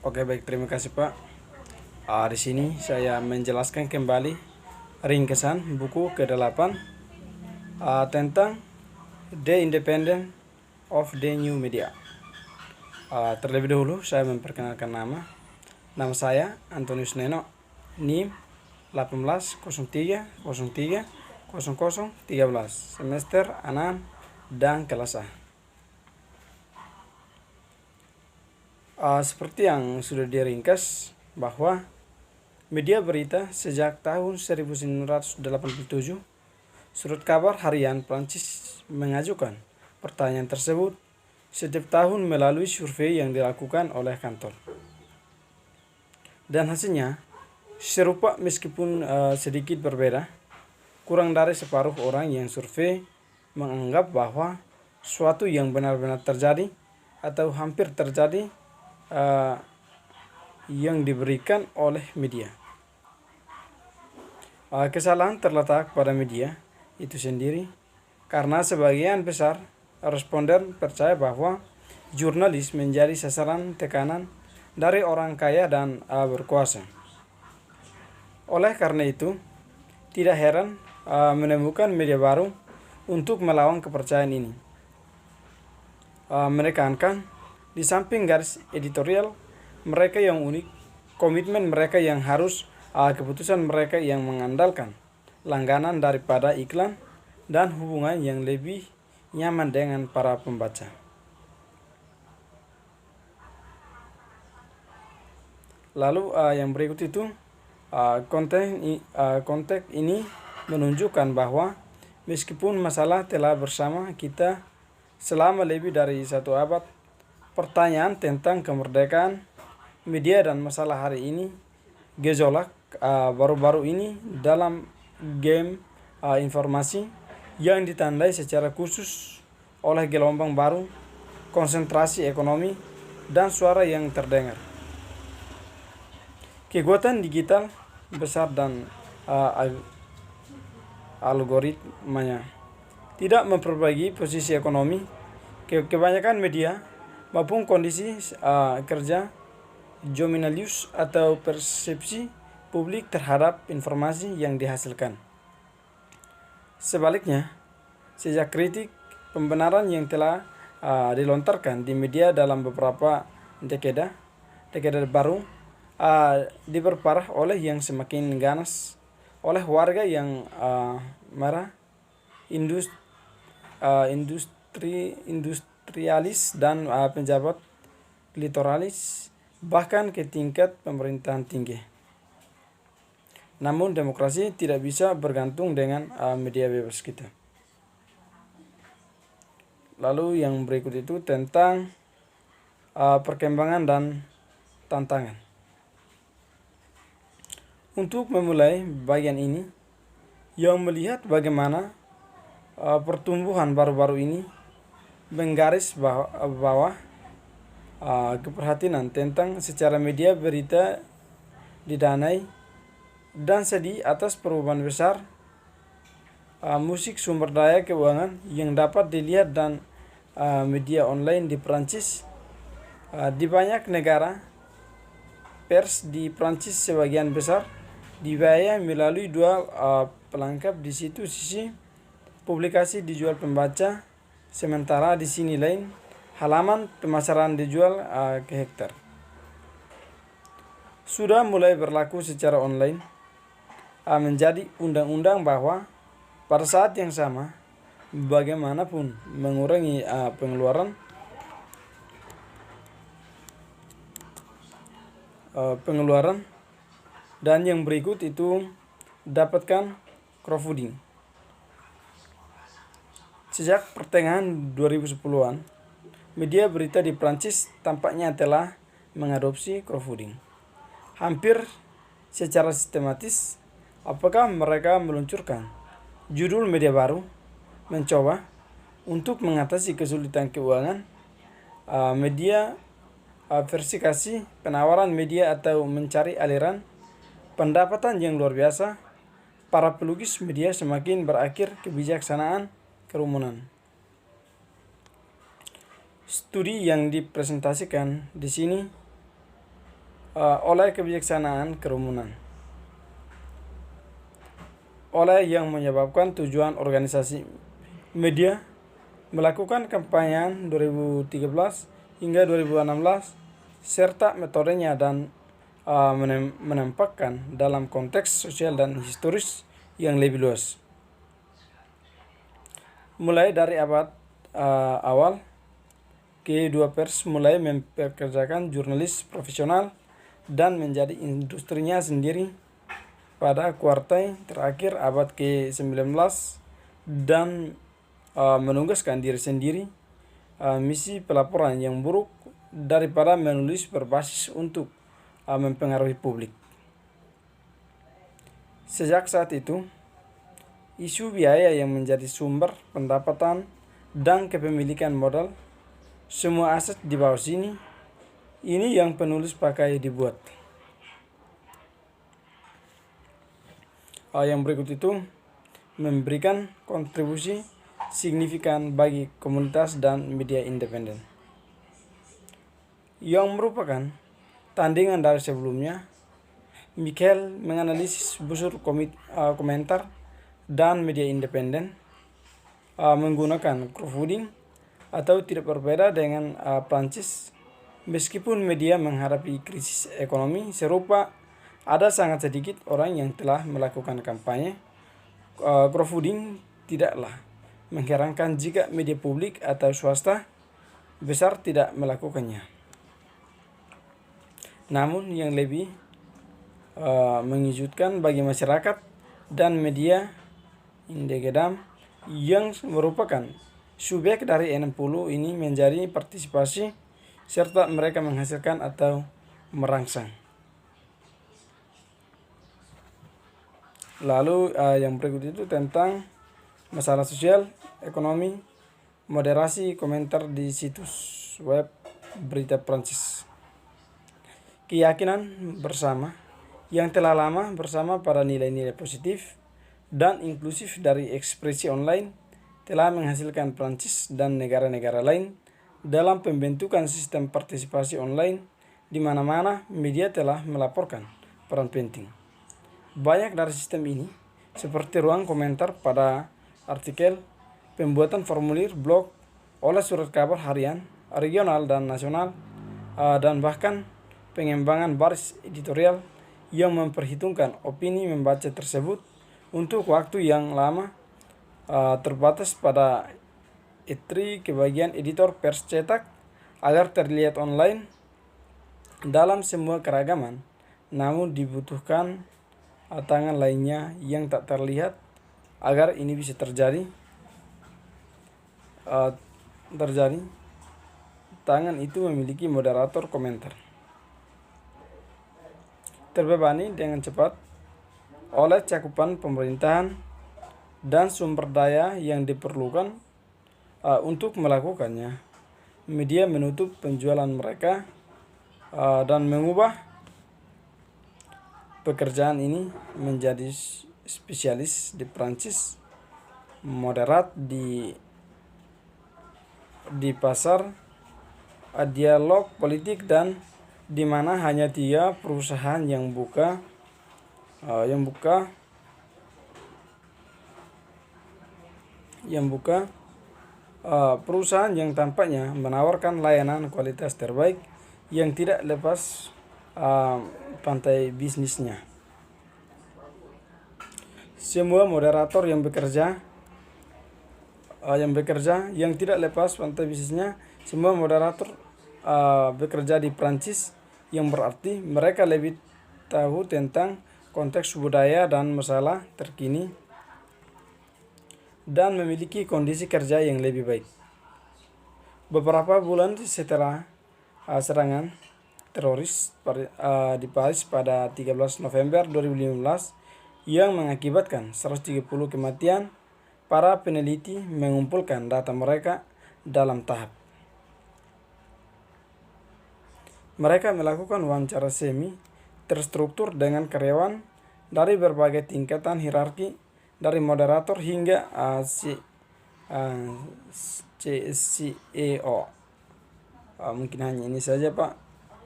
Oke, baik, terima kasih Pak. Di sini saya menjelaskan kembali ringkesan buku ke-8 tentang The Independence of the New Media. Terlebih dahulu saya memperkenalkan nama. Nama saya Antonius Neno, NIM 1803030013, semester 6 dan kelas A. Seperti yang sudah diringkas bahwa media berita sejak tahun 1987, surat kabar harian Prancis mengajukan pertanyaan tersebut setiap tahun melalui survei yang dilakukan oleh kantor. Dan hasilnya serupa meskipun sedikit berbeda. Kurang dari separuh orang yang survei menganggap bahwa suatu yang benar-benar terjadi atau hampir terjadi yang diberikan oleh media. Kesalahan terletak pada media itu sendiri, karena sebagian besar responden percaya bahwa jurnalis menjadi sasaran tekanan dari orang kaya dan berkuasa. Oleh karena itu, tidak heran menemukan media baru untuk melawan kepercayaan ini. Menekankan di samping garis editorial mereka yang unik, komitmen mereka yang harus, keputusan mereka yang mengandalkan langganan daripada iklan, dan hubungan yang lebih nyaman dengan para pembaca. Lalu yang berikut itu konteks ini menunjukkan bahwa meskipun masalah telah bersama kita selama lebih dari 1 abad, pertanyaan tentang kemerdekaan media dan masalah hari ini, gejolak baru-baru ini dalam game informasi yang ditandai secara khusus oleh gelombang baru, konsentrasi ekonomi, dan suara yang terdengar. Kekuatan digital besar dan algoritmanya tidak memperbaiki posisi ekonomi kebanyakan media maupun kondisi kerja Jominalius atau persepsi publik terhadap informasi yang dihasilkan. Sebaliknya, sejak kritik pembenaran yang telah dilontarkan di media dalam beberapa dekade baru diperparah oleh yang semakin ganas oleh warga yang marah, industrialis dan pejabat literalis, bahkan ke tingkat pemerintahan tinggi. Namun demokrasi tidak bisa bergantung dengan media bebas kita. Lalu yang berikut itu tentang perkembangan dan tantangan. Untuk memulai bagian ini, yang melihat bagaimana pertumbuhan baru-baru ini menggaris bawah keperhatian tentang secara media berita didanai dan sedih atas perubahan besar musik sumber daya keuangan yang dapat dilihat dan media online di Prancis. Di banyak negara, pers di Prancis sebagian besar dibayar melalui dua pelengkap. Di situ sisi publikasi dijual pembaca, sementara di sini lain halaman pemasaran dijual ke hektar. Sudah mulai berlaku secara online, menjadi undang-undang bahwa pada saat yang sama, bagaimanapun mengurangi pengeluaran, dan yang berikut itu dapatkan crowdfunding. Sejak pertengahan 2010-an, media berita di Prancis tampaknya telah mengadopsi crowdfunding hampir secara sistematis. Apakah mereka meluncurkan judul media baru, mencoba untuk mengatasi kesulitan keuangan media, diversifikasi penawaran media, atau mencari aliran pendapatan yang luar biasa? Para pelukis media semakin berakhir kebijaksanaan kerumunan. Studi yang dipresentasikan di sini oleh kebijaksanaan kerumunan, oleh yang menyebabkan tujuan organisasi media melakukan kampanye 2013 hingga 2016 serta metodenya dan menempatkan dalam konteks sosial dan historis yang lebih luas. Mulai dari abad awal, K2 Pers mulai mempekerjakan jurnalis profesional dan menjadi industrinya sendiri pada kuartal terakhir abad ke-19 dan menugaskan diri sendiri misi pelaporan yang buruk daripada menulis berbasis untuk mempengaruhi publik. Sejak saat itu, isu biaya yang menjadi sumber pendapatan dan kepemilikan modal semua aset di bawah sini, ini yang penulis pakai dibuat. Yang berikut itu memberikan kontribusi signifikan bagi komunitas dan media independen. Yang merupakan tandingan dari sebelumnya, Michael menganalisis busur komentar dan media independen menggunakan crowdfunding atau tidak berbeda dengan Prancis. Meskipun media menghadapi krisis ekonomi serupa, ada sangat sedikit orang yang telah melakukan kampanye. Crowdfunding tidaklah mengherankan jika media publik atau swasta besar tidak melakukannya. Namun yang lebih mengejutkan bagi masyarakat dan media independen yang merupakan subjek dari 60 ini menjadi partisipasi serta mereka menghasilkan atau merangsang. Lalu yang berikut itu tentang masalah sosial, ekonomi, moderasi komentar di situs web berita Prancis. Keyakinan bersama yang telah lama bersama pada nilai-nilai positif dan inklusif dari ekspresi online telah menghasilkan Prancis dan negara-negara lain dalam pembentukan sistem partisipasi online di mana-mana media telah melaporkan peran penting. Banyak dari sistem ini, seperti ruang komentar pada artikel, pembuatan formulir blog, oleh surat kabar harian, regional dan nasional, dan bahkan pengembangan baris editorial yang memperhitungkan opini membaca tersebut untuk waktu yang lama terbatas pada E3 ke bagian editor pers cetak agar terlihat online dalam semua keragaman, namun dibutuhkan tangan lainnya yang tak terlihat agar ini bisa terjadi. Tangan itu memiliki moderator komentar. Terbebani dengan cepat oleh cakupan pemerintahan dan sumber daya yang diperlukan untuk melakukannya. Media menutup penjualan mereka dan mengubah pekerjaan ini menjadi spesialis di Prancis, moderat di pasar, dialog politik, dan di mana hanya 3 perusahaan yang buka perusahaan yang tampaknya menawarkan layanan kualitas terbaik yang tidak lepas pantai bisnisnya. Semua moderator yang bekerja yang tidak lepas pantai bisnisnya, semua moderator bekerja di Prancis, yang berarti mereka lebih tahu tentang konteks budaya dan masalah terkini dan memiliki kondisi kerja yang lebih baik. Beberapa bulan setelah serangan teroris di Paris pada 13 November 2015 yang mengakibatkan 130 kematian, para peneliti mengumpulkan data mereka dalam tahap. Mereka melakukan wawancara semi terstruktur dengan karyawan dari berbagai tingkatan hierarki, dari moderator hingga CEO. Mungkin hanya ini saja, Pak.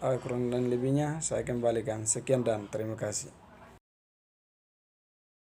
Kurang dan lebihnya saya kembalikan. Sekian dan terima kasih.